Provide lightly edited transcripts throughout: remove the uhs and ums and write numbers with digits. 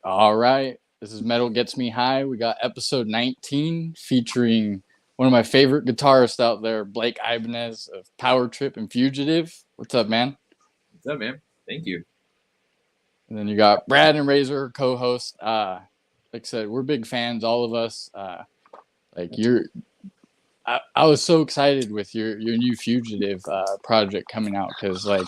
All right. This is Metal Gets Me High. We got episode 19 featuring one of my favorite guitarists out there, Blake Ibanez of Power Trip and Fugitive. What's up, man? What's up, man? Thank you. And then you got Brad and Razor, co host. Like I said, we're big fans, all of us. Like you're, I was so excited with your new Fugitive project coming out because like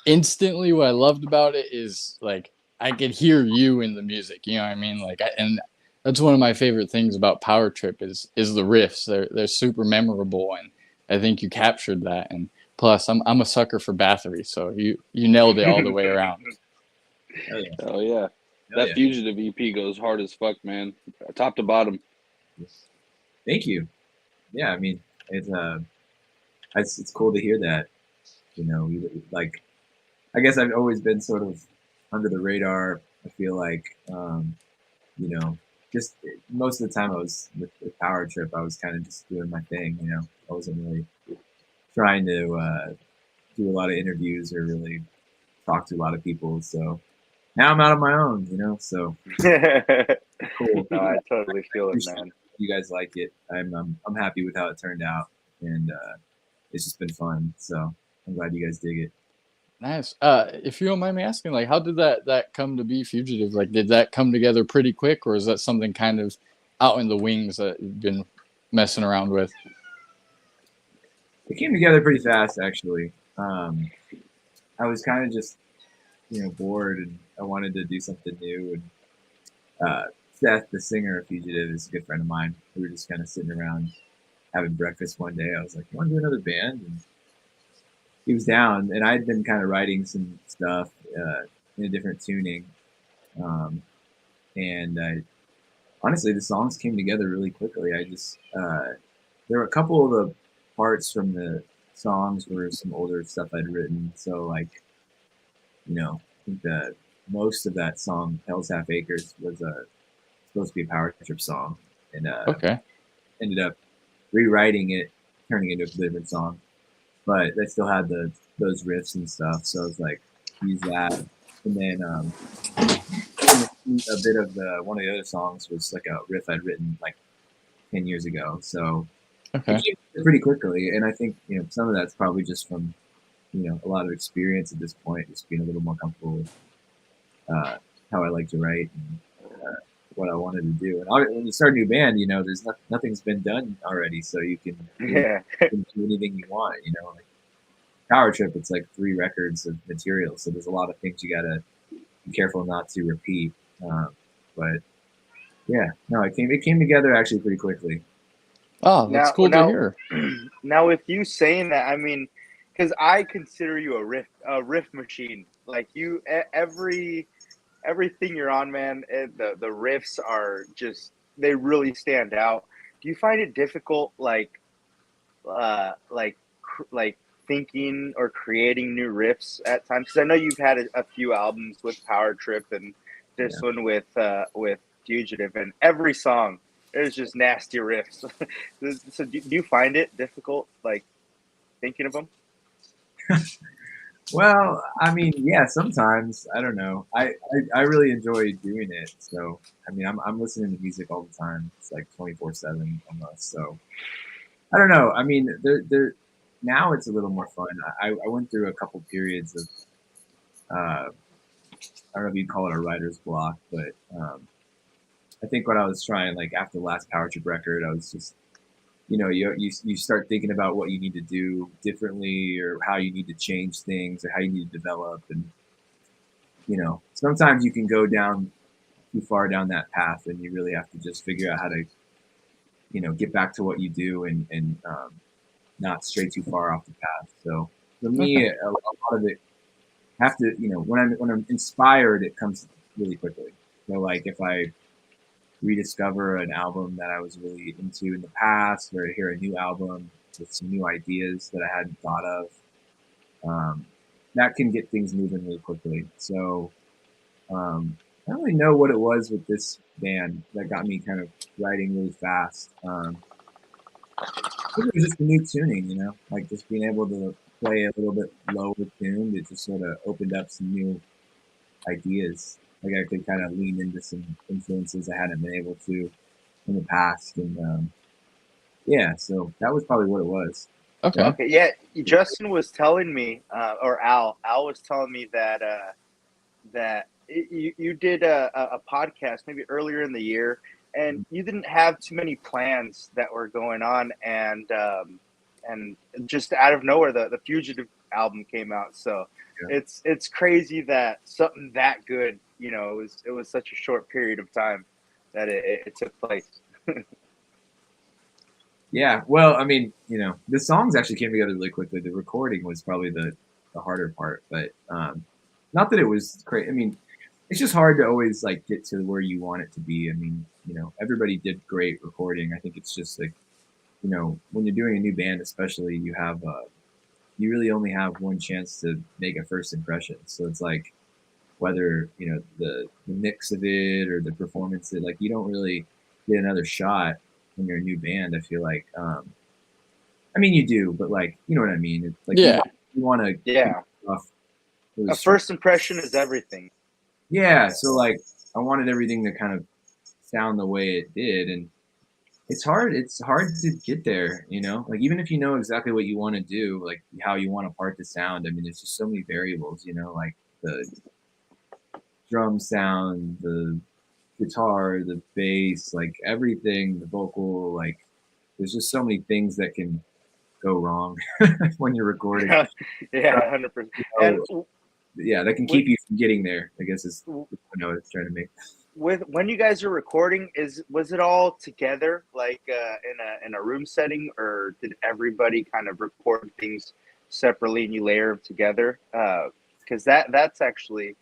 instantly what I loved about it is like I could hear you in the music. You know what I mean? And that's one of my favorite things about Power Trip is the riffs. They're super memorable, and I think you captured that. And plus, I'm a sucker for Bathory, so you nailed it all the way around. Hell yeah. Hell yeah. Hell That yeah. Fugitive EP goes hard as fuck, man. Top to bottom. Thank you. Yeah, I mean, it's cool to hear that. You know, like I guess I've always been sort of under the radar. I feel like, you know, just most of the time I was with Power Trip, I was kind of just doing my thing. You know, I wasn't really trying to do a lot of interviews or really talk to a lot of people. So now I'm out on my own. You know, so cool. No, I totally feel it, man. You guys like it. I'm happy with how it turned out, and it's just been fun. So I'm glad you guys dig it. Nice. If you don't mind me asking, like, how did that come to be Fugitive? Like, did that come together pretty quick, or is that something kind of out in the wings that you've been messing around with? It came together pretty fast, actually. I was kind of just, bored, and I wanted to do something new. And Seth, the singer of Fugitive, is a good friend of mine. We were just kind of sitting around having breakfast one day. I was like, "You want to do another band?" And he was down, and I had been kind of writing some stuff in a different tuning, um, and honestly, the songs came together really quickly. I just there were a couple of the parts from the songs were some older stuff I'd written, so like I think that most of that song, "Hell's Half Acres," was supposed to be a Power Trip song, and Okay. ended up rewriting it, turning it into a different song. But they still had those riffs and stuff, so I was like, use that, and then a bit of one of the other songs was like a riff I'd written like 10 years ago, so Okay. it came pretty quickly. And I think some of that's probably just from a lot of experience at this point, just being a little more comfortable with how I like to write and what I wanted to do. And when you start a new band, there's nothing's been done already, so you can Yeah. do anything you want. Like Power Trip, it's like 3 records of material, so there's a lot of things you gotta be careful not to repeat. But yeah, no, it came together actually pretty quickly. Oh, that's cool to hear. Now with you saying that, I mean, because I consider you a riff machine. Like everything you're on, man. The riffs are just they really stand out. Do you find it difficult, like thinking or creating new riffs at times? Because I know you've had a few albums with Power Trip and this Yeah. one with Fugitive, and every song there's just nasty riffs. So do you find it difficult, like thinking of them? Well, I mean, yeah, sometimes I don't know. I really enjoy doing it. So I mean, I'm listening to music all the time. It's like 24/7 almost. So I don't know. I mean, there now it's a little more fun. I went through a couple periods of I don't know if you'd call it a writer's block, but I think what I was trying, like after the last Power Trip record, I was just you start thinking about what you need to do differently or how you need to change things or how you need to develop. And sometimes you can go down too far down that path, and you really have to just figure out how to get back to what you do, and not stray too far off the path. So for me, a lot of it have to, when I'm inspired, it comes really quickly. So like if I rediscover an album that I was really into in the past, or hear a new album with some new ideas that I hadn't thought of, that can get things moving really quickly. So I don't really know what it was with this band that got me kind of writing really fast. I think it was just the new tuning, like just being able to play a little bit lower tuned. It just sort of opened up some new ideas. like I could kind of lean into some influences I hadn't been able to in the past, and yeah, so that was probably what it was. Okay. Okay, yeah. Justin was telling me, or Al was telling me that you did a podcast maybe earlier in the year, and you didn't have too many plans that were going on, and just out of nowhere, the Fugitive album came out. So Yeah. it's crazy that something that good, it was such a short period of time that it took place. Yeah, well, I mean, the songs actually came together really quickly. The recording was probably the harder part, but not that it was crazy. I mean, it's just hard to always like get to where you want it to be. I mean, everybody did great recording. I think it's just like, when you're doing a new band, especially, you really only have one chance to make a first impression. So it's like whether the mix of it or the performance, like you don't really get another shot when you're a new band. I feel like, I mean, you do, but like, you know what I mean. It's like Yeah. you want to Yeah, off really a strong. first impression is everything. Yeah, so like I wanted everything to kind of sound the way it did, and it's hard to get there, like even if you know exactly what you want to do, like how you want a part to sound. I mean, there's just so many variables, like the drum sound, the guitar, the bass, like everything, the vocal, like there's just so many things that can go wrong when you're recording. Yeah, 100%. And So, yeah, that can keep you from getting there, I guess is the point I was trying to make. with when you guys are recording, was it all together, like in a room setting, or did everybody kind of record things separately and you layer them together? Because that's actually,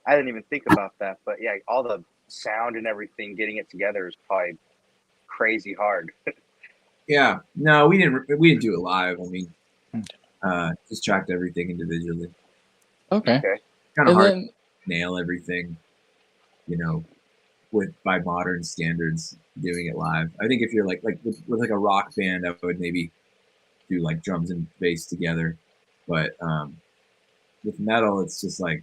I didn't even think about that, but yeah, all the sound and everything, getting it together is probably crazy hard. Yeah, no, we didn't do it live. I mean, just tracked everything individually. Okay. Okay. Kind of And hard then to nail everything, you know, by modern standards doing it live. I think if you're like with like a rock band, I would maybe do like drums and bass together. But with metal, it's just like,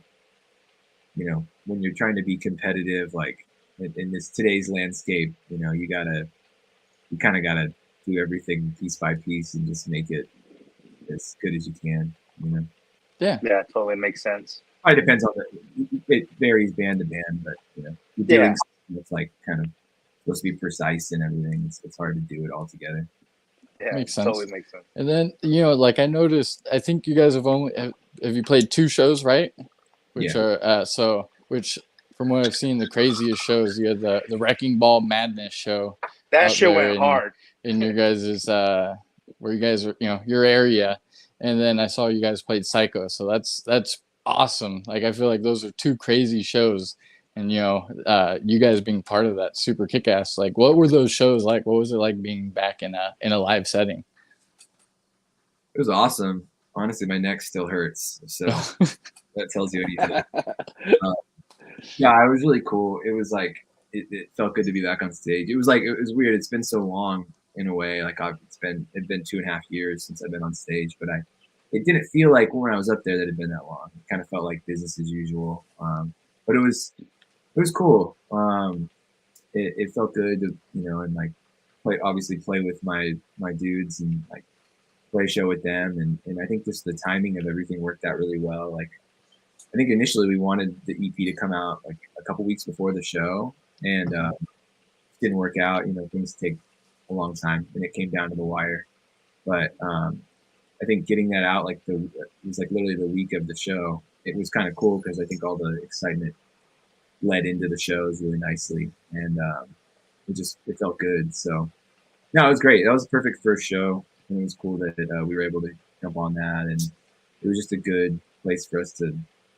when you're trying to be competitive, like in this today's landscape, you kind of gotta do everything piece by piece and just make it as good as you can. yeah, Yeah, it totally makes sense. Probably depends on it varies band to band, but you're Yeah. doing something that's like kind of supposed to be precise and everything. It's hard to do it all together. Yeah, it makes sense. totally makes sense. And then like I noticed, I think you guys have you played 2 shows, right? Which Yeah. are which from what I've seen, the craziest shows. You had the Wrecking Ball Madness show That out shit there went hard. in your guys's where you guys are, your area, and then I saw you guys played Psycho, so that's awesome. Like I feel like those are 2 crazy shows, and you guys being part of that, super kick ass. Like, what were those shows like? What was it like being back in a live setting? It was awesome. Honestly, my neck still hurts, so that tells you anything. Yeah, it was really cool. It was like it felt good to be back on stage. It was weird. It's been so long in a way. Like it's been 2.5 years since I've been on stage, but it didn't feel like when I was up there that it had been that long. It kind of felt like business as usual. But it was cool. It felt good to and like play with my dudes and like play a show with them, and I think just the timing of everything worked out really well. Like I think initially we wanted the EP to come out like a couple weeks before the show, and it didn't work out. Things take a long time, and it came down to the wire. But I think getting that out it was like literally the week of the show. It was kind of cool because I think all the excitement led into the shows really nicely, and it felt good. So no, it was great. That was the perfect first show, and it was cool that we were able to jump on that, and it was just a good place for us to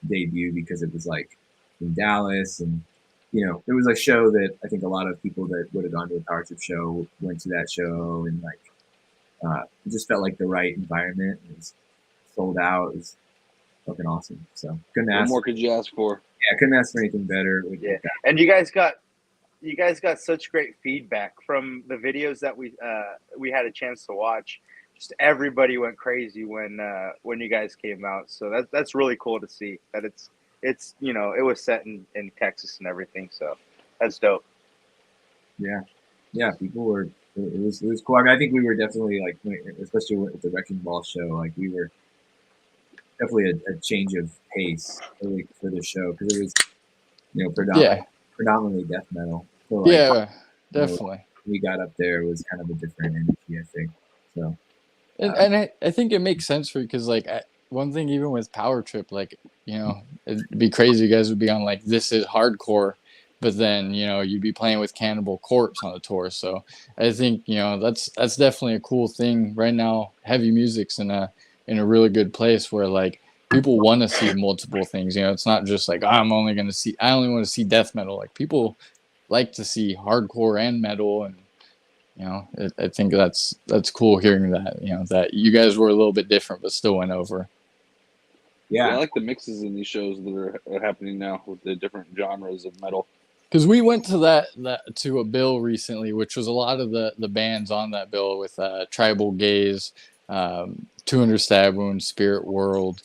debut because it was like in Dallas, and it was a show that I think a lot of people that would have gone to a Power Trip show went to that show, and like it just felt like the right environment. It was sold out. It was fucking awesome. So couldn't What ask. more could you ask for? Yeah, couldn't ask for anything better. Yeah, and you guys got such great feedback from the videos that we had a chance to watch. Just everybody went crazy when you guys came out. So that's really cool to see that it's it was set in Texas and everything, so that's dope. Yeah, people were. It was cool. I mean, I think we were definitely like, especially with the Wrecking Ball show, like we were definitely a change of pace for the show because it was Yeah, predominantly death metal. So like yeah, you know, definitely. we got up there, it was kind of a different energy, I think. So And I think it makes sense for you because like one thing even with Power Trip, like it'd be crazy. You guys would be on like This Is Hardcore, but then you'd be playing with Cannibal Corpse on the tour. So I think that's definitely a cool thing right now. Heavy music's in a really good place where like people want to see multiple things. It's not just like I only want to see death metal. Like people like to see hardcore and metal and I think that's cool hearing that, that you guys were a little bit different, but still went over. Yeah, I yeah, like the mixes in these shows that are happening now with the different genres of metal. Because we went to that to a bill recently, which was a lot of the bands on that bill with Tribal Gaze, 200 Stab Wounds, Spirit World,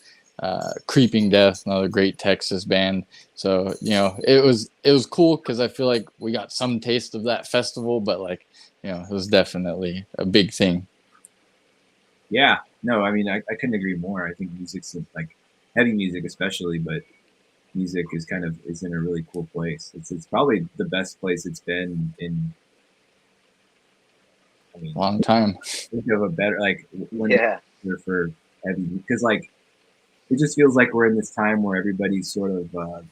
Creeping Death, another great Texas band. So it was cool because I feel like we got some taste of that festival, but like it was definitely a big thing. yeah. No, I mean, I couldn't agree more. I think music's like heavy music, especially, but music is in a really cool place. It's probably the best place it's been in. I mean, Long time. think of a better like when Yeah. for heavy because like it just feels like we're in this time where everybody's sort of. I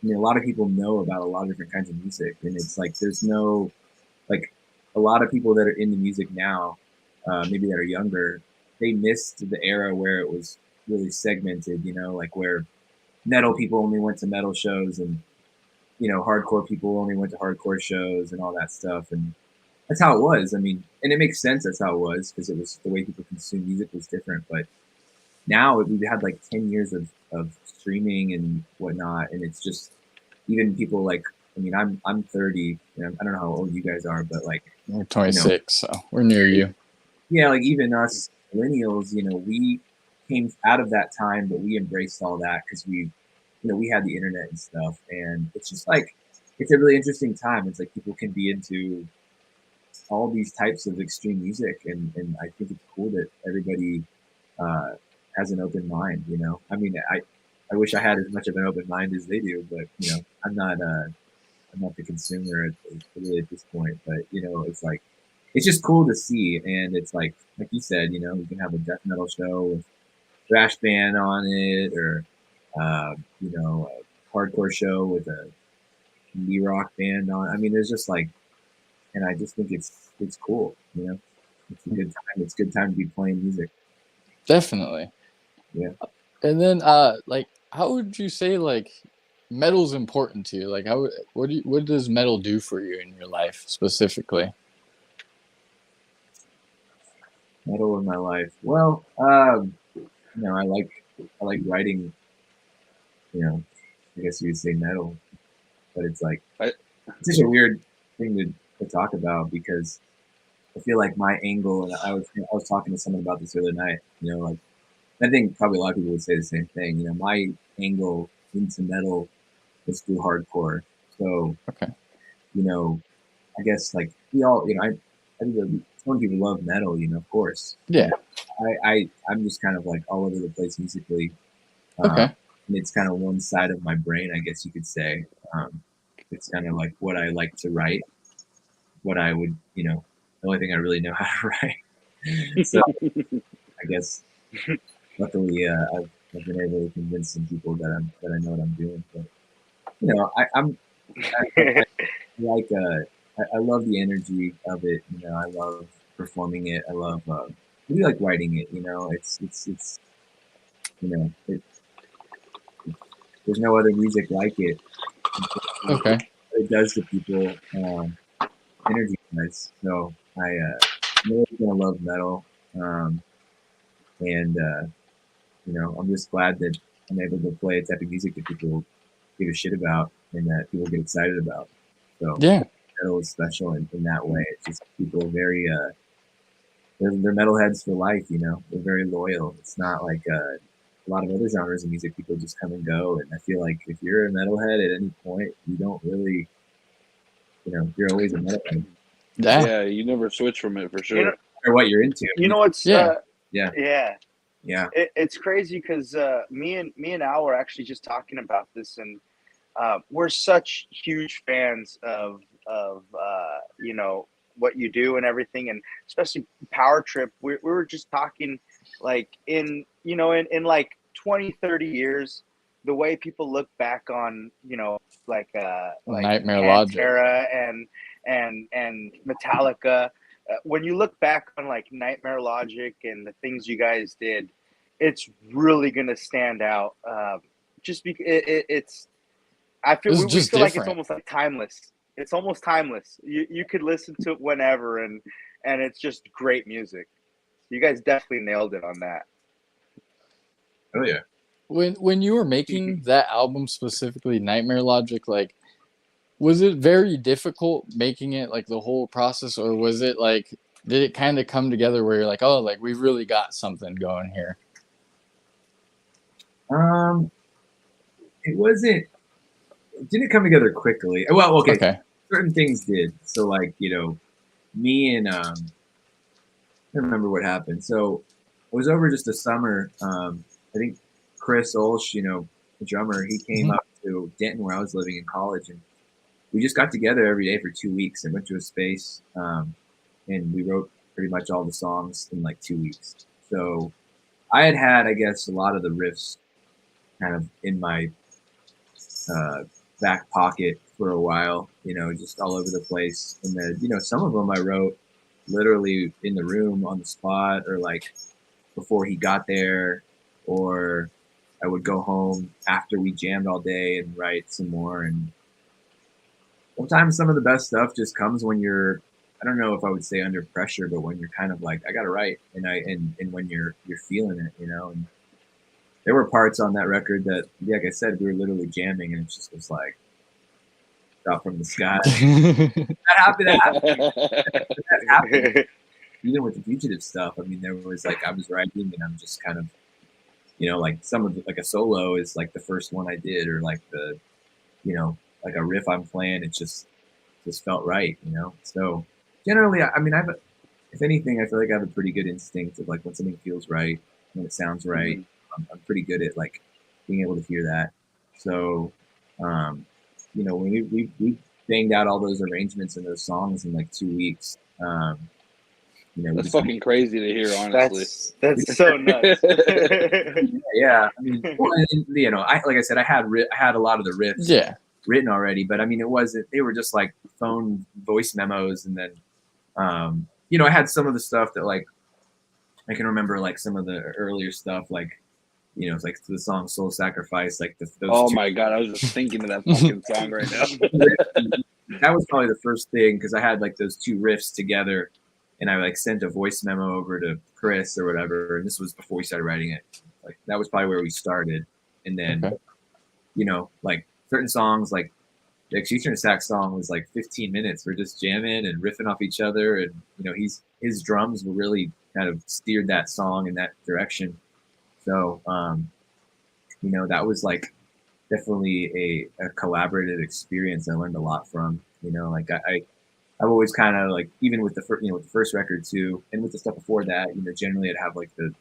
mean, a lot of people know about a lot of different kinds of music, and it's like there's no like a lot of people that are into music now, maybe that are younger, they missed the era where it was really segmented. Like where metal people only went to metal shows, and hardcore people only went to hardcore shows, and all that stuff. And that's how it was. I mean, and it makes sense. That's how it was because it was the way people consume music was different. But now we've had like 10 years of streaming and whatnot, and it's just even people like I mean I'm 30. I don't know how old you guys are, but like We're 26, so we're near you. yeah, like even us millennials, we came out of that time, but we embraced all that because we had the internet and stuff, and it's just like it's a really interesting time. It's like people can be into all these types of extreme music, and I think it's cool that everybody uh, has an open mind. I mean, I wish I had as much of an open mind as they do, but I'm not the consumer really at this point. But it's like it's just cool to see, and it's like you said, you can have a death metal show with thrash band on it, or a hardcore show with a indie rock band on. I mean, there's just like, and I just think it's cool. It's a good time. It's a good time to be playing music. Definitely. Yeah. And then like how would you say like metal's important to you? Like what does metal do for you in your life specifically? Metal in my life. Well, I like writing. I guess you would say metal, but it's like it's such a weird thing to talk about because I feel like my angle, and I was talking to someone about this the other night. Like I think probably a lot of people would say the same thing. My angle into metal is through hardcore. So Okay. I guess like we all, I think some people love metal, of course. Yeah. I'm just kind of like all over the place musically. Okay. And it's kind of one side of my brain, I guess you could say. It's kind of like what I like to write, what I would, the only thing I really know how to write. So I guess luckily I've been able to convince some people that I know what I'm doing. But I like I love the energy of it. I love performing it. I love I do like writing it. It's it, there's no other music like it. Okay. It does to people energy wise. So I'm always gonna love metal, and I'm just glad that I'm able to play a type of music that people give a shit about and that people get excited about. So Yeah. metal is special in that way. It's just people are very they're metalheads for life. They're very loyal. It's not like a lot of other genres of music, people just come and go. And I feel like if you're a metalhead at any point, you don't really, you're always a metalhead. Yeah. Yeah, you never switch from it for sure. No matter what you're into. You know what's Yeah. Yeah. yeah. It's crazy because me and Al were actually just talking about this, and we're such huge fans of what you do and everything, and especially Power Trip. We were just talking like in like 20-30 years, the way people look back on like Nightmare Logic. Pantera and Metallica. When you look back on like Nightmare Logic and the things you guys did, it's really gonna stand out. Just because it's, I feel we just feel like it's different. almost like timeless. It's almost timeless. You could listen to it whenever, and it's just great music. You guys definitely nailed it on that. Oh yeah. When you were making that album specifically, Nightmare Logic, like, was it very difficult making it, like the whole process, or was it like, did it kind of come together where you're like, oh, like we really got something going here? It wasn't. It didn't come together quickly. Well, okay. Certain things did. So like, me and I don't remember what happened. So it was over just a summer. I think Chris Olsch, the drummer, he came up to Denton where I was living in college, and we just got together every day for 2 weeks and went to a space, and we wrote pretty much all the songs in like 2 weeks. So I had, I guess, a lot of the riffs kind of in my back pocket for a while, just all over the place. And then, some of them I wrote literally in the room on the spot, or like before he got there, or I would go home after we jammed all day and write some more. And sometimes some of the best stuff just comes when you're, I don't know if I would say under pressure, but when you're kind of like, I gotta write, and when you're feeling it, and there were parts on that record that, like I said, we were literally jamming, and it just was like drop from the sky. That happened. Even with the Fugitive stuff, I mean, there was like, I was writing and I'm just kind of, like some of like a solo is like the first one I did, or like the, like a riff I'm playing, it just felt right, So generally, I mean, if anything, I feel like I have a pretty good instinct of like when something feels right, when it sounds right. I'm pretty good at like being able to hear that. So, when we banged out all those arrangements and those songs in like 2 weeks. That's fucking crazy to hear, honestly. That's so nuts. Yeah, I mean, like I said, I had a lot of the riffs written already, but I mean, it wasn't. They were just like phone voice memos, and then, I had some of the stuff that like I can remember, like some of the earlier stuff, like. It's like the song "Soul Sacrifice," like those. Oh my god, I was just thinking of that fucking song right now. That was probably the first thing, because I had like those two riffs together, and I like sent a voice memo over to Chris or whatever. And this was before we started writing it. Like that was probably where we started, and then, like certain songs, like the Executioner Sax song was like 15 minutes. We're just jamming and riffing off each other, and his drums were really kind of steered that song in that direction. So, that was like definitely a collaborative experience. I learned a lot from, like I've always kind of like, even with the first record too, and with the stuff before that, generally I'd have like the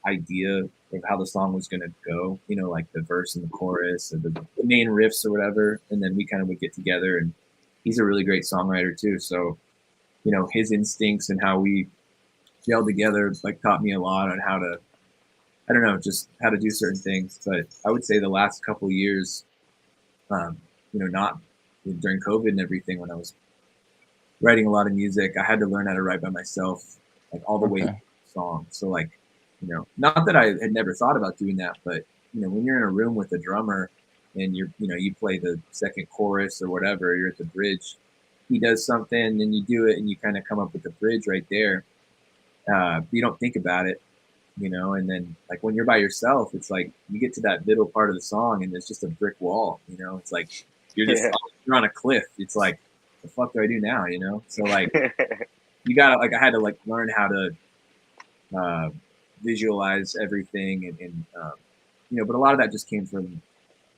idea of how the song was going to go, like the verse and the chorus, or the main riffs or whatever. And then we kind of would get together, and he's a really great songwriter too. So, his instincts and how we gelled together, like taught me a lot on how to, I don't know, just how to do certain things. But I would say the last couple of years, not during COVID and everything, when I was writing a lot of music, I had to learn how to write by myself, like all the way through the song. So like, not that I had never thought about doing that, but when you're in a room with a drummer and you play the second chorus or whatever, you're at the bridge, he does something and you do it and you kind of come up with the bridge right there. You don't think about it. And then like when you're by yourself, it's like you get to that middle part of the song and there's just a brick wall, it's like you're just you're on a cliff. It's like, the fuck do I do now? So like you gotta, like, I had to like learn how to visualize everything and but a lot of that just came from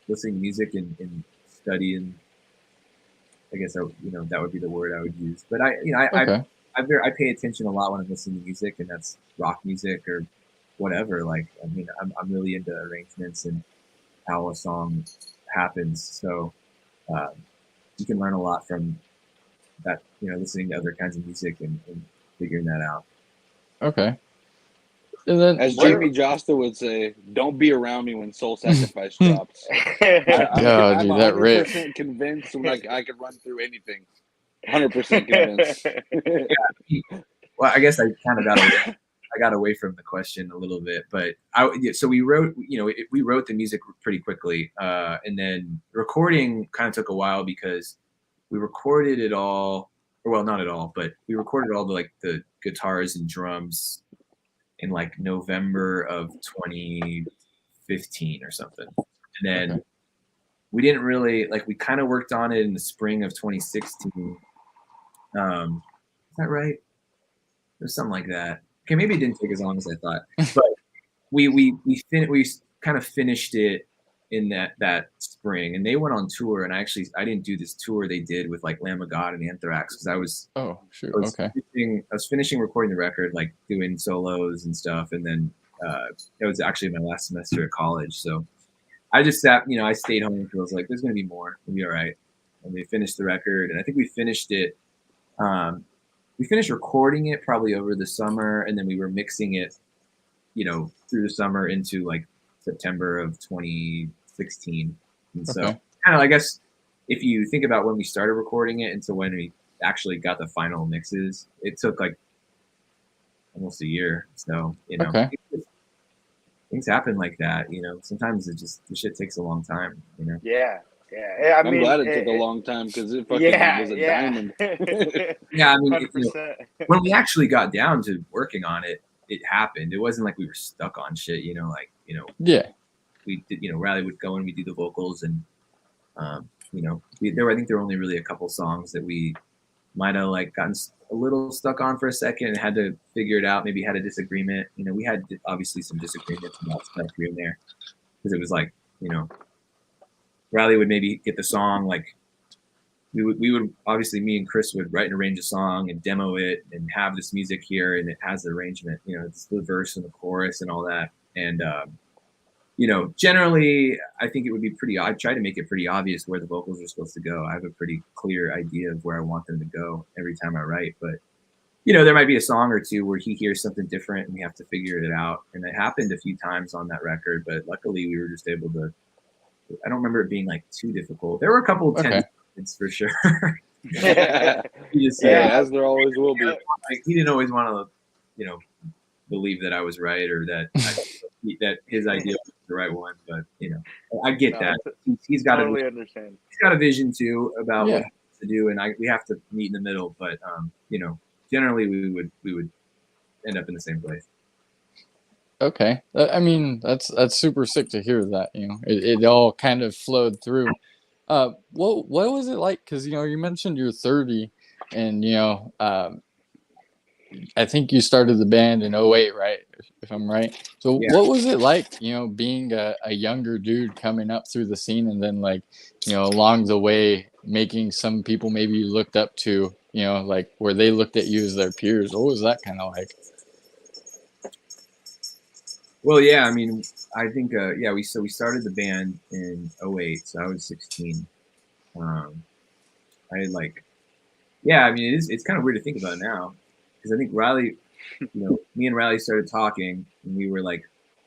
listening to music and studying. I guess that would be the word I would use. But Okay. I pay attention a lot when I'm listening to music, and that's rock music or whatever. Like, I mean, I'm really into arrangements and how a song happens. So you can learn a lot from that, listening to other kinds of music and figuring that out. Okay. And then As Jamie Josta would say, "Don't be around me when Soul Sacrifice drops." I'm dude, that riff. 100% convinced when I could run through anything. 100% convinced. Well, I guess I kind of got away from the question a little bit, but so we wrote the music pretty quickly, and then recording kind of took a while because we recorded it all, or well, not at all, but we recorded all the guitars and drums in like November of 2015 or something, and then we didn't really we kind of worked on it in the spring of 2016. Is that right? There's something like that. Okay, maybe it didn't take as long as I thought, but we kind of finished it in that spring, and they went on tour, and I didn't do this tour they did with like Lamb of God and Anthrax because I was finishing recording the record, like doing solos and stuff, and then it was actually my last semester at college, so I just sat, I stayed home because I was like, there's gonna be more, it'll be all right, and we finished the record, and I think we finished it. We finished recording it probably over the summer, and then we were mixing it, through the summer into like September of 2016. And so kind of, I guess, if you think about when we started recording it and so when we actually got the final mixes, it took like almost a year. So, things happen like that, sometimes the shit takes a long time, Yeah. Yeah, I'm glad it took a long time because it fucking was a diamond. Yeah, I mean, when we actually got down to working on it, it happened. It wasn't like we were stuck on shit, yeah. We did, Riley would go and we do the vocals, and I think there were only really a couple songs that we might have gotten a little stuck on for a second and had to figure it out. Maybe had a disagreement. We had obviously some disagreements about stuff here and there because it was Riley would maybe get the song, we would obviously, me and Chris would write and arrange a song and demo it and have this music here, and it has the arrangement, it's the verse and the chorus and all that. And generally I think it would be I try to make it pretty obvious where the vocals are supposed to go. I have a pretty clear idea of where I want them to go every time I write, but there might be a song or two where he hears something different and we have to figure it out. And it happened a few times on that record, but luckily we were just able to. I don't remember it being too difficult. There were a couple of tensions for sure. As there always will be. He didn't always want to, believe that I was right or that that his idea was the right one. But I get that. He's got totally understand. He's got a vision too about what he wants to do, and we have to meet in the middle. But generally we would end up in the same place. Okay. I mean, that's super sick to hear that, it all kind of flowed through. What was it like? Because, you mentioned you're 30 and, I think you started the band in 08, right? If I'm right. So what was it like, being a younger dude coming up through the scene and then along the way, making some people maybe you looked up to, where they looked at you as their peers? What was that kind of like? Well, yeah, I mean, I think, we started the band in 08, so I was 16. I had I mean, it's kind of weird to think about now, because I think Riley, me and Riley started talking, and we were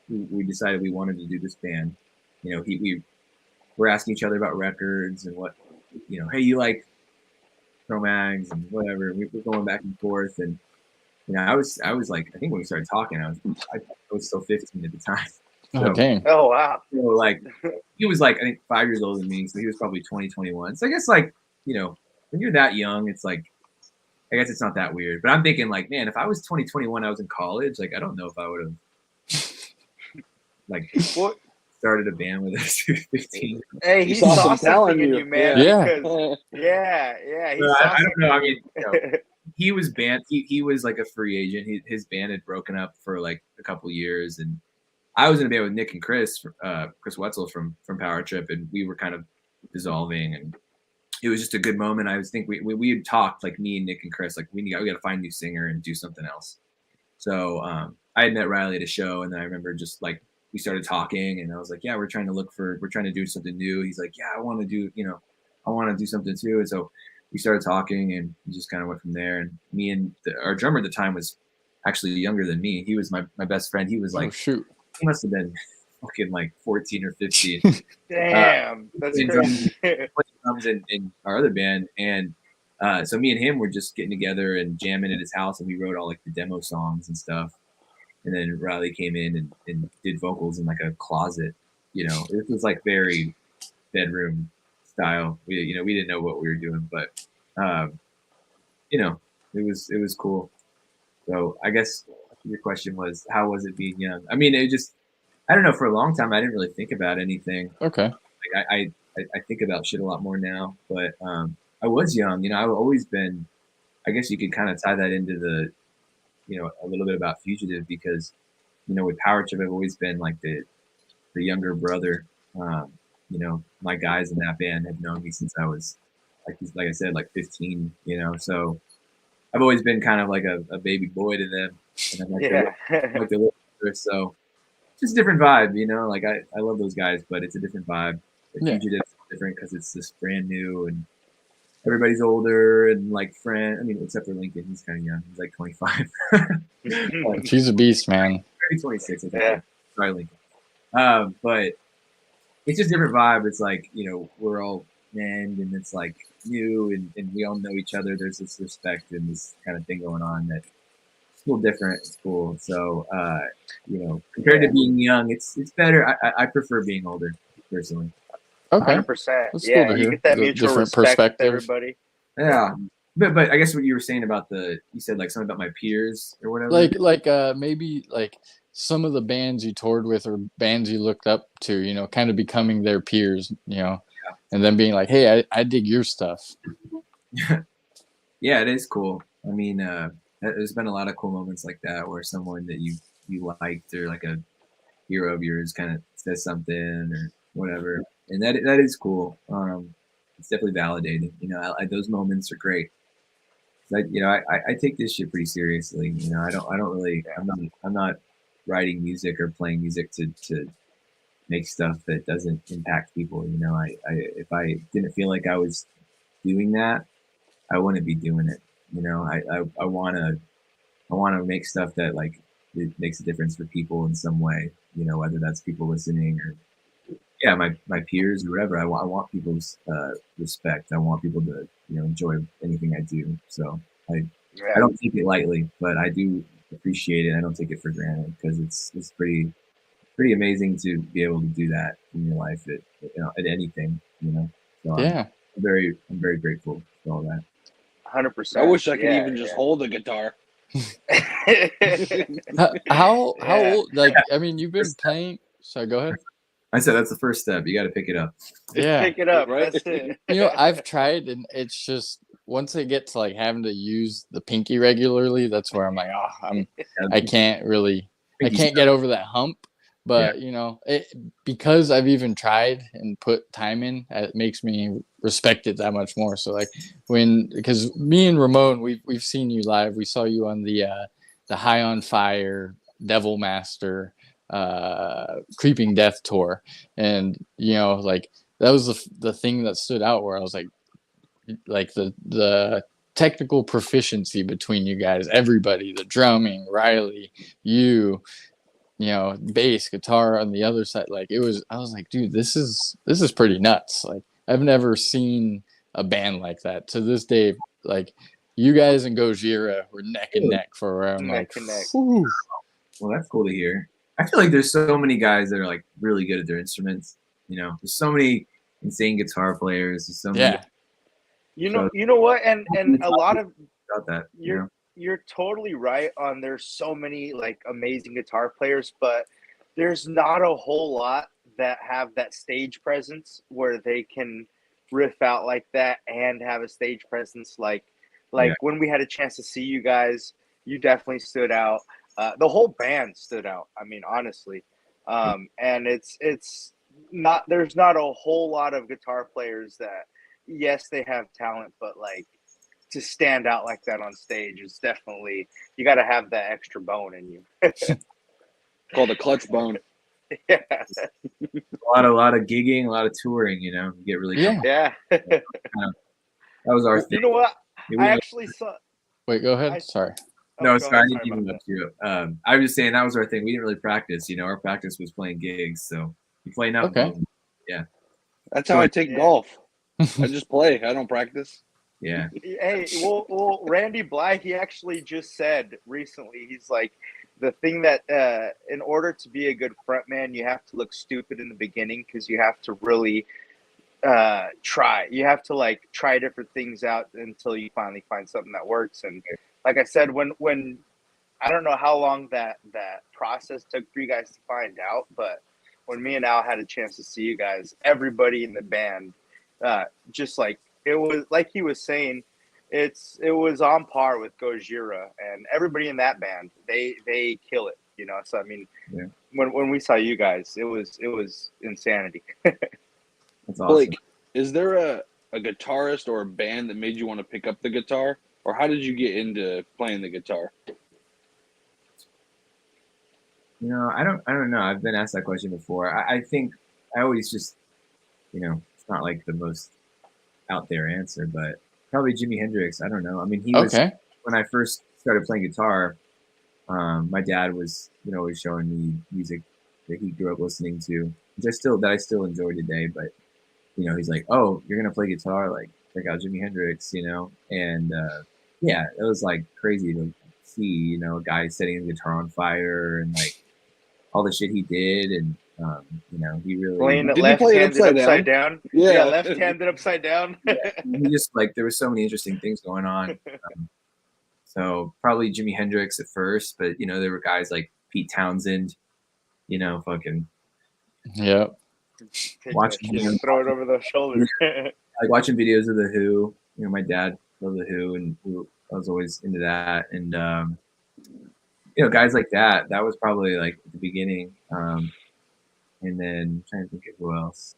we decided we wanted to do this band. We were asking each other about records and what, hey, you like Pro-Mags and whatever. We were going back and forth, and I was I think when we started talking, I was still 15 at the time. So, oh wow! He was I think 5 years older than me, so he was probably 20, 21. So I guess when you're that young, it's I guess it's not that weird. But I'm thinking man, if I was 20, 21, I was in college. I don't know if I would have started a band with us 15. Hey, he saw something in you, man. Yeah. Yeah. I don't know. I mean, he was banned. He was a free agent. His band had broken up for a couple years, and I was in a band with Nick and Chris Wetzel from Power Trip, and we were kind of dissolving, and it was just a good moment. I think we had talked, like me and Nick and Chris, like we got to find a new singer and do something else. So I had met Riley at a show, and then I remember just like we started talking, and I was like, yeah, we're trying to do something new. He's like, yeah, I want to do something too. And so we started talking, and we just kind of went from there. And me and our drummer at the time was actually younger than me. He was my best friend. He was like, shoot. he must have been fucking like 14 or 15. Damn, that's crazy. Drums in our other band, and so me and him were just getting together and jamming at his house, and we wrote all like the demo songs and stuff. And then Riley came in and did vocals in like a closet. You know, it was like very bedroom style. We didn't know what we were doing, but you know, it was cool. So I guess your question was, how was it being young? I mean, I don't know. For a long time, I didn't really think about anything. Okay. Like I think about shit a lot more now, but I was young. You know, I've always been. I guess you could kind of tie that into the, a little bit about Fugitive, because, with Power Trip, I've always been like the younger brother. My guys in that band have known me since I was like I said, like 15. So I've always been kind of like a baby boy to them, and I'm like like the little brother. So just a different vibe, Like I love those guys, but it's a different vibe. The Fugitive's different because it's just brand new and everybody's older and like friend. I mean, except for Lincoln, he's kind of young. He's like 25. He's a beast, man. 26, I think. Yeah. Sorry, Lincoln. But it's just a different vibe. It's like, we're all men, and it's like new, and we all know each other. There's this respect and this kind of thing going on that's a little different. It's cool. So, compared to being young, it's better. I prefer being older, personally. Okay. 100%. That's yeah, cool to you hear. get that The mutual different respect perspective. with everybody. Yeah. But I guess what you were saying about you said like something about my peers or whatever. Like maybe like some of the bands you toured with or bands you looked up to, kind of becoming their peers, and then being like, hey, I dig your stuff. Yeah, it is cool. I mean, there's been a lot of cool moments like that where someone that you liked or like a hero of yours kind of says something or whatever, and that is cool. It's definitely validating. Those moments are great. I take this shit pretty seriously. I don't really. I'm not writing music or playing music to make stuff that doesn't impact people. If I didn't feel like I was doing that, I wouldn't be doing it. I wanna make stuff that like it makes a difference for people in some way. Whether that's people listening or my peers or whatever. I want people's respect. I want people to enjoy anything I do. So I don't take it lightly, but I do appreciate it. I don't take it for granted because it's pretty amazing to be able to do that in your life at anything. So Yeah. I'm very grateful for all that. 100%. I wish I could even just hold a guitar. How old? Like, I mean, you've been playing. Sorry, go ahead. I said that's the first step. You got to pick it up. Yeah, pick it up, right? That's it. I've tried, and it's just once I get to like having to use the pinky regularly, that's where I'm like, I can't get over that hump. But because I've even tried and put time in, it makes me respect it that much more. So like because me and Ramon, we've seen you live. We saw you on the High on Fire, Devil Master, Creeping Death tour, and like that was the thing that stood out where I was like the technical proficiency between you guys, everybody, the drumming, Riley, bass, guitar on the other side. Like I was like, dude, this is pretty nuts. Like I've never seen a band like that to this day. Like you guys and Gojira were neck and neck for where I'm Neck like, and neck. whew. Well, that's cool to hear. I feel like there's so many guys that are like really good at their instruments. There's so many insane guitar players. There's so many. Yeah. You know what? And a lot of about that. You're totally right on. There's so many like amazing guitar players, but there's not a whole lot that have that stage presence where they can riff out like that and have a stage presence like when we had a chance to see you guys, you definitely stood out. The whole band stood out. I mean, honestly, And it's not, there's not a whole lot of guitar players that, yes, they have talent, but like to stand out like that on stage is definitely, you got to have that extra bone in you. Called a clutch bone. Yeah, A lot of gigging, a lot of touring. You know, get really Yeah. yeah. that was our thing. You know what? We I didn't- actually saw. Wait, go ahead. I- Sorry. no, go sorry, I ahead, didn't about even that. up to you. I was just saying that was our thing. We didn't really practice. You know, our practice was playing gigs. So you play enough. Okay. That's how I take Yeah. golf. I just play. I don't practice. Yeah. Hey, well, Randy Bly, he actually just said recently, he's like, the thing that in order to be a good frontman, you have to look stupid in the beginning because you have to really try. You have to like try different things out until you finally find something that works. And like I said, when I don't know how long that process took for you guys to find out, but when me and Al had a chance to see you guys, everybody in the band, just like it was, like he was saying, it was on par with Gojira, and everybody in that band, they kill it, you know. So I mean, Yeah. when we saw you guys, it was insanity. That's awesome. Blake, is there a guitarist or a band that made you want to pick up the guitar? Or how did you get into playing the guitar? You know, I don't know. I've been asked that question before. I think I always just, you know, it's not like the most out there answer, but probably Jimi Hendrix. I don't know. I mean, he was, Okay. when I first started playing guitar, my dad was, you know, always showing me music that he grew up listening to, which I still enjoy today. But you know, he's like, "Oh, you're gonna play guitar? Like, check out Jimi Hendrix," you know. And yeah, it was like crazy to see, you know, a guy setting his guitar on fire and like all the shit he did, and you know, he really Playing it Did he play it left-handed upside down? Yeah, Yeah. left-handed upside down. he just like there was so many interesting things going on. So probably Jimi Hendrix at first, but you know, there were guys like Pete Townsend, you know, fucking Yep. Take that watching shit him, and throw it over the shoulder. like watching videos of the Who. You know, my dad loved the Who, and I was always into that. And you know, guys like that. That was probably like at the beginning. And then I'm trying to think of who else.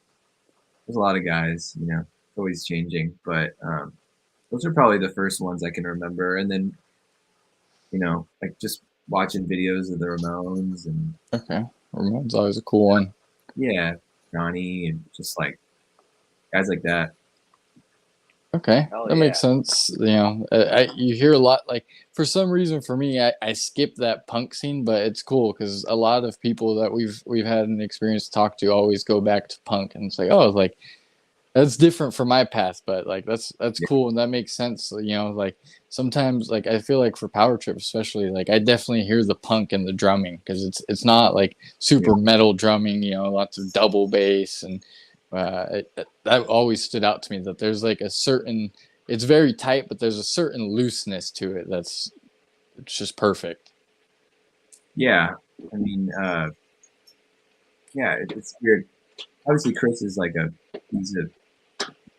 There's a lot of guys. You know, it's always changing, but those are probably the first ones I can remember. And then, you know, like just watching videos of the Ramones and Okay. Ramon's always a cool one. yeah, Johnny and just like guys like that. Okay, Hell that makes yeah. sense. You know, you hear a lot. Like for some reason, for me, I skip that punk scene, but it's cool because a lot of people that we've had an experience to talk to always go back to punk, and it's like, oh, like that's different from my past, but like that's Yeah. cool and that makes sense. You know, like sometimes, like I feel like for Power Trip, especially, like I definitely hear the punk and the drumming because it's not like super metal drumming. You know, lots of double bass and that always stood out to me that there's like a certain, it's very tight, but there's a certain looseness to it it's just perfect. Yeah, I mean, yeah, it's weird. Obviously, Chris is like he's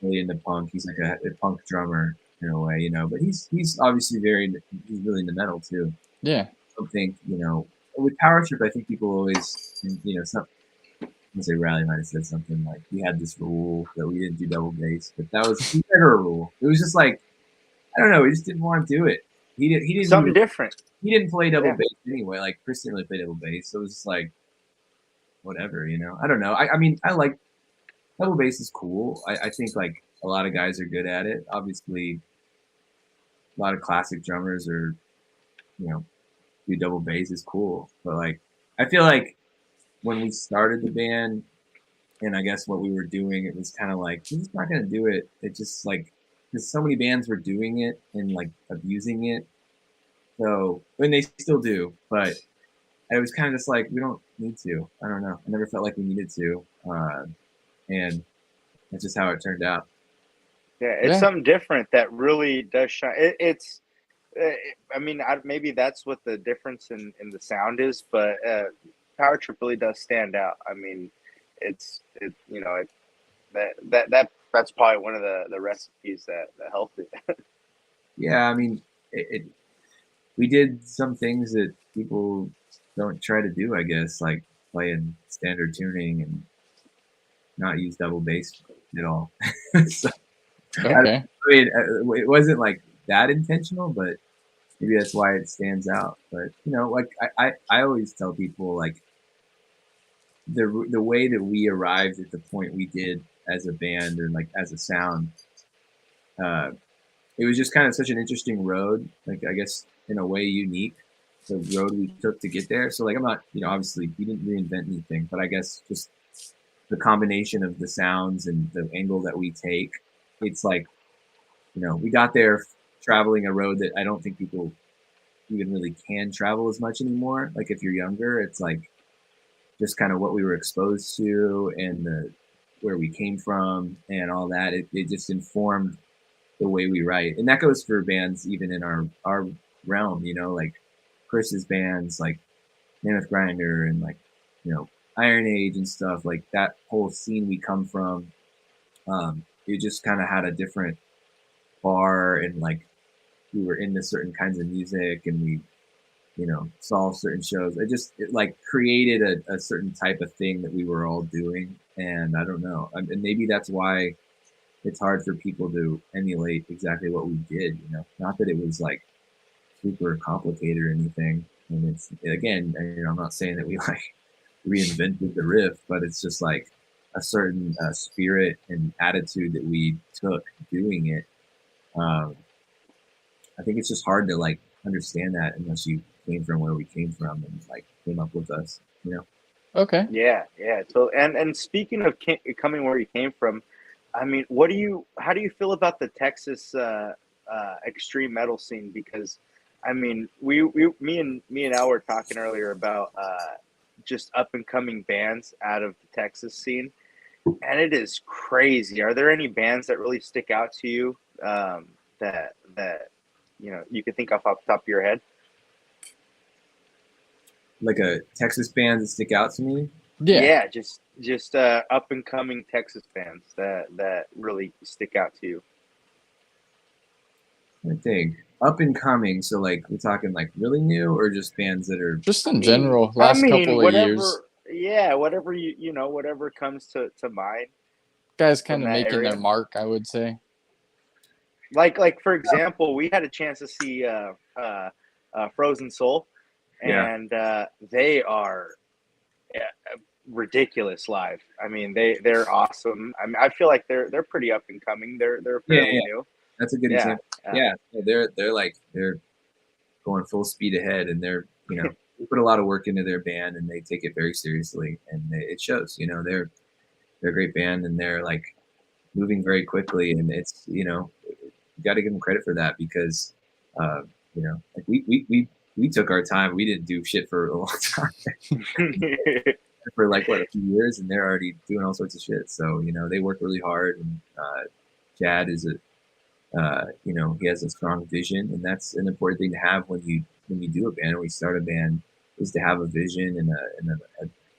really into punk. He's like a punk drummer in a way, you know. But he's obviously he's really into metal too. Yeah. I don't think, you know, with Power Trip, I think people always, you know, some. I say Riley might have said something like we had this rule that we didn't do double bass, but that was never a rule. It was just like I don't know, he just didn't want to do it. He didn't Something different. he didn't play double Yeah. bass anyway. Like Chris didn't really play double bass, so it was just like whatever, you know. I don't know. I mean, I like double bass is cool. I think like a lot of guys are good at it. Obviously, a lot of classic drummers are, you know, do double bass is cool. But like, I feel like when we started the band, and I guess what we were doing, it was kind of like we're just not gonna do it. It just like because so many bands were doing it and like abusing it. So when they still do, but it was kind of just like we don't need to. I don't know. I never felt like we needed to, and that's just how it turned out. Yeah, it's Yeah. something different that really does shine. It's, I mean, maybe that's what the difference in the sound is, but Power Trip really does stand out. I mean, you know, that's probably one of the recipes that helped it. Yeah, I mean, we did some things that people don't try to do. I guess like playing standard tuning and not use double bass at all. So, Okay. it wasn't like that intentional, but maybe that's why it stands out. But like I always tell people, like the way that we arrived at the point we did as a band and like as a sound, it was just kind of such an interesting road. Like I guess in a way unique, the road we took to get there. So like I'm not, obviously we didn't reinvent anything, but I guess just the combination of the sounds and the angle that we take, it's like, we got there traveling a road that I don't think people even really can travel as much anymore. Like if you're younger, it's like just kind of what we were exposed to and where we came from and all that. It just informed the way we write, and that goes for bands even in our realm. Like Chris's bands, like Mammoth Grinder and like Iron Age and stuff. Like that whole scene we come from, it just kind of had a different bar, and like we were into certain kinds of music, and we saw certain shows. It like created a certain type of thing that we were all doing, and I don't know, and maybe that's why it's hard for people to emulate exactly what we did. Not that it was like super complicated or anything. And it's, again, I'm not saying that we like reinvented the riff, but it's just like a certain spirit and attitude that we took doing it. I think it's just hard to like understand that unless you came from where we came from and like came up with us. Okay. Yeah, yeah. So, and speaking of coming where you came from, I mean, how do you feel about the Texas extreme metal scene? Because, I mean, me and Al were talking earlier about just up and coming bands out of the Texas scene, and it is crazy. Are there any bands that really stick out to you that you can think of off the top of your head? Like a Texas band that stick out to me. Yeah. Just up and coming Texas bands that really stick out to you. I think up and coming. So like we're talking like really new or just bands that are Just in general, last couple of years, Whatever whatever comes to mind guys from kind of that making their area. mark, I would say. Like for example, we had a chance to see Frozen Soul, Yeah. and they are ridiculous live. I mean, they're awesome. I mean, I feel like they're pretty up and coming. They're fairly Yeah. new. That's a good Yeah, example. Yeah, they're going full speed ahead, and they're they put a lot of work into their band, and they take it very seriously, and it shows. They're a great band, and they're like moving very quickly, and it's you got to give them credit for that because like we took our time. We didn't do shit for a long time. For like what, a few years, and they're already doing all sorts of shit. So they work really hard, and Chad is he has a strong vision, and that's an important thing to have when you do a band or we start a band, is to have a vision and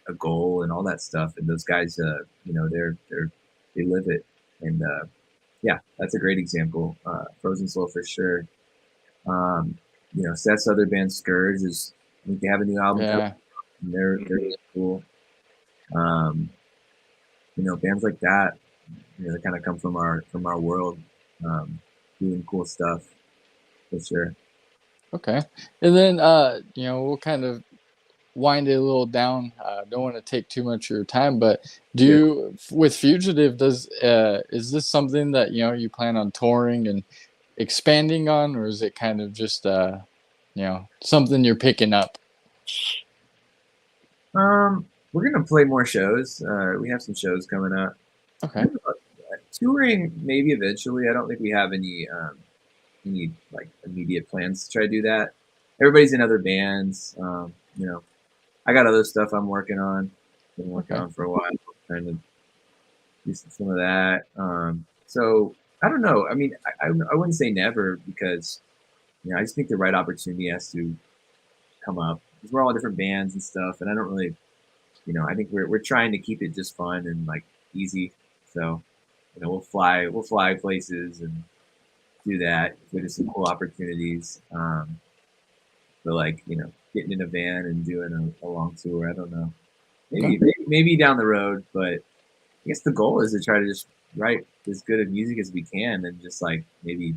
a goal and all that stuff. And those guys, they live it, and yeah, that's a great example. Frozen Soul for sure. Seth's other band, Scourge, is, I think they have a new album coming, Yeah. and they're really cool. Bands like that, that kind of come from our world, doing cool stuff for sure. Okay. And then we'll kind of wind it a little down. Don't want to take too much of your time, but with Fugitive, is this something that you plan on touring and expanding on, or is it kind of just something you're picking up? We're gonna play more shows. We have some shows coming up. Okay. Touring maybe eventually. I don't think we have any like immediate plans to try to do that. Everybody's in other bands. I got other stuff I'm working on. Been working on for a while, trying to do some of that. So I don't know. I mean, I wouldn't say never, because I just think the right opportunity has to come up, because we're all different bands and stuff, and I don't really, I think we're trying to keep it just fun and like easy. So we'll fly places and do that. Go to some cool opportunities. But like getting in a van and doing a long tour, I don't know. maybe down the road, but I guess the goal is to try to just write as good of music as we can, and just like maybe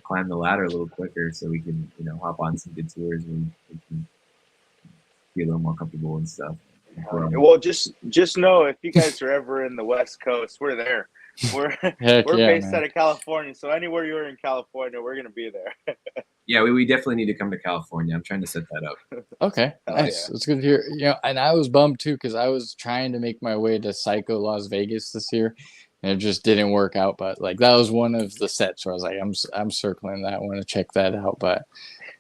climb the ladder a little quicker so we can hop on some good tours and we can be a little more comfortable and stuff. Well, just know if you guys are ever in the West Coast, we're there. We're based out of California, so anywhere you're in California, we're gonna be there. Yeah, we definitely need to come to California. I'm trying to set that up. Okay, nice. It's good to hear. And I was bummed too because I was trying to make my way to Psycho Las Vegas this year, and it just didn't work out. But like that was one of the sets where I was like, I'm circling that one to check that out, but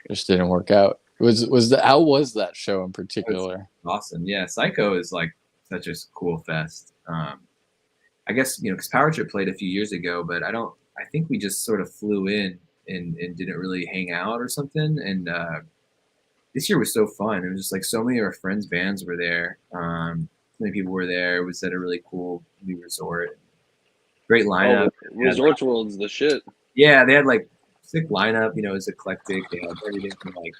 it just didn't work out. How was that show in particular? Awesome. Yeah, Psycho is like such a cool fest. I guess because Power Trip played a few years ago, but I think we just sort of flew in and didn't really hang out or something. And this year was so fun. It was just like so many of our friends' bands were there. So many people were there. It was at a really cool new resort. Great lineup. Resorts World's the shit. Yeah, they had like sick lineup. It was eclectic. They had everything from like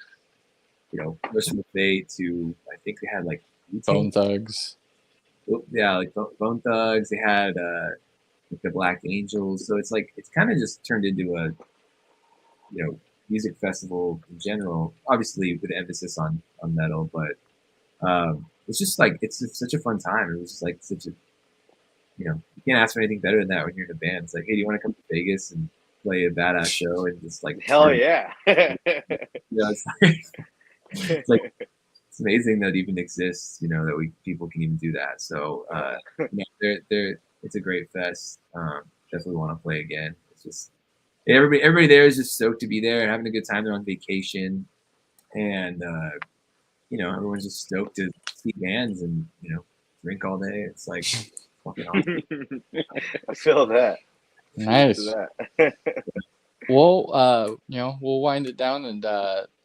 Merciful Fate to I think they had like Bone Thugs. Yeah, like Bone Thugs. They had like the Black Angels. So it's kind of just turned into a music festival in general. Obviously with emphasis on metal, but it's just like it's such a fun time. It was just like such a you can't ask for anything better than that when you're in a band. It's like, hey, do you want to come to Vegas and play a badass show and just like hell yeah. It's like it's amazing that it even exists, that people can even do that. So it's a great fest. Definitely want to play again. It's just everybody there is just stoked to be there and having a good time. They're on vacation, and everyone's just stoked to see bands and drink all day. It's like fucking awesome. I feel that. Nice. Well, we'll wind it down. And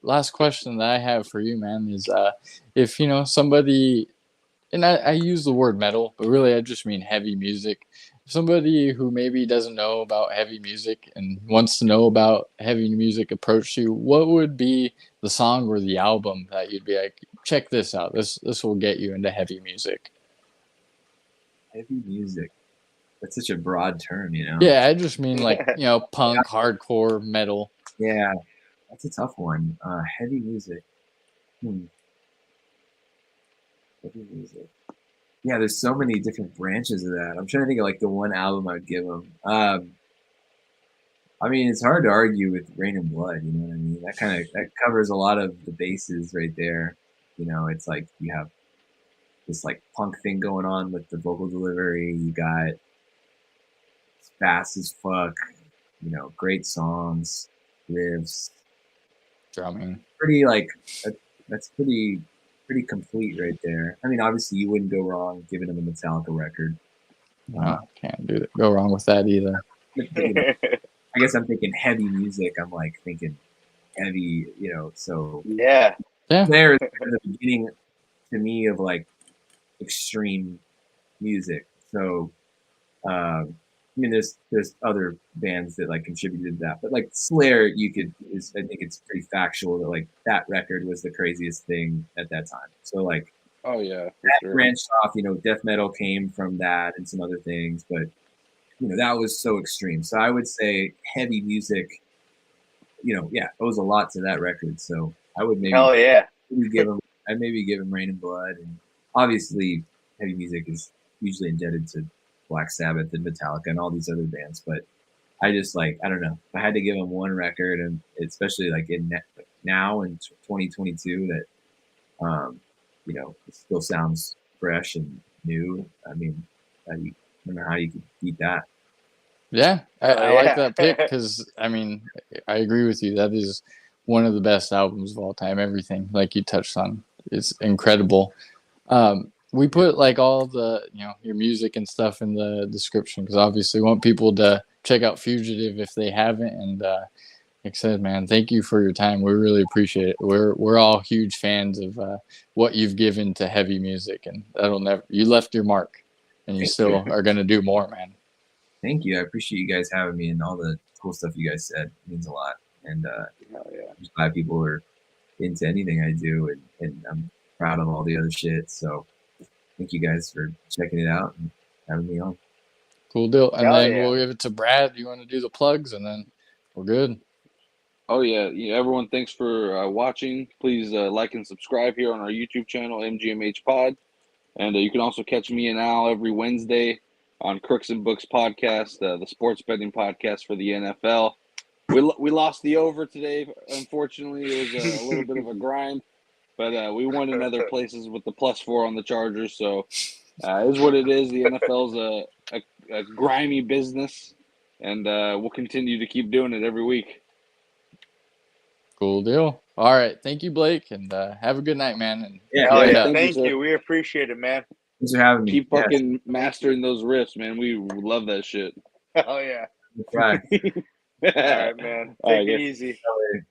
last question that I have for you, man, is if somebody, and I use the word metal, but really I just mean heavy music. If somebody who maybe doesn't know about heavy music and wants to know about heavy music approached you, what would be the song or the album that you'd be like, check this out. This will get you into heavy music. Heavy music. That's such a broad term, Yeah, I just mean like, punk, hardcore, metal. Yeah, that's a tough one. Heavy music. Heavy music. Yeah, there's so many different branches of that. I'm trying to think of like the one album I'd give them. I mean, it's hard to argue with Rain and Blood. You know what I mean? That covers a lot of the bases right there. It's like you have this like punk thing going on with the vocal delivery. You got fast as fuck, great songs, riffs, drumming. Pretty like that's pretty complete right there. I mean, obviously you wouldn't go wrong giving them a Metallica record. Can't go wrong with that either. I guess I'm thinking heavy music. I'm like thinking heavy, so yeah. There is the beginning to me of like extreme music. So I mean, there's other bands that like contributed to that, but like Slayer, I think it's pretty factual that like that record was the craziest thing at that time. So like, oh yeah, that branched off. Death metal came from that and some other things, but that was so extreme. So I would say heavy music, owes a lot to that record. So I would maybe give them Rain and Blood, and obviously heavy music is usually indebted to Black Sabbath and Metallica and all these other bands, but I just I don't know. If I had to give them one record, and especially like now in 2022, that it still sounds fresh and new. I mean, I don't know how you could beat that. Yeah, I like that pick because I mean, I agree with you. That is one of the best albums of all time. Everything like you touched on, it's incredible. We put like all the your music and stuff in the description because obviously we want people to check out Fugitive if they haven't. And like I said, man, thank you for your time. We really appreciate it. We're all huge fans of what you've given to heavy music, and you left your mark, and you still are gonna do more, man. Thank you. I appreciate you guys having me and all the cool stuff you guys said. It means a lot, and I'm just glad people are into anything I do, and I'm proud of all the other shit. So thank you guys for checking it out and having me on. Cool deal. And Hell then yeah. we'll give it to Brad. You want to do the plugs, and then we're good. Oh yeah, everyone, thanks for watching. Please like and subscribe here on our YouTube channel, Mgmh Pod, and you can also catch me and Al every Wednesday on Crooks and Books podcast, the sports betting podcast for the NFL. We lost the over today. Unfortunately, it was a little bit of a grind, but we won in other places with the +4 on the Chargers. So it is what it is. The NFL's a grimy business, and we'll continue to keep doing it every week. Cool deal. All right. Thank you, Blake, and have a good night, man. And Yeah, Hell yeah, yeah. thank you, Thank sir. you. We appreciate it, man. thanks for having me. Keep Yes, fucking mastering those riffs, man. We love that shit. Hell yeah. that's right. All right, man. All right, Take it guys. easy. Later.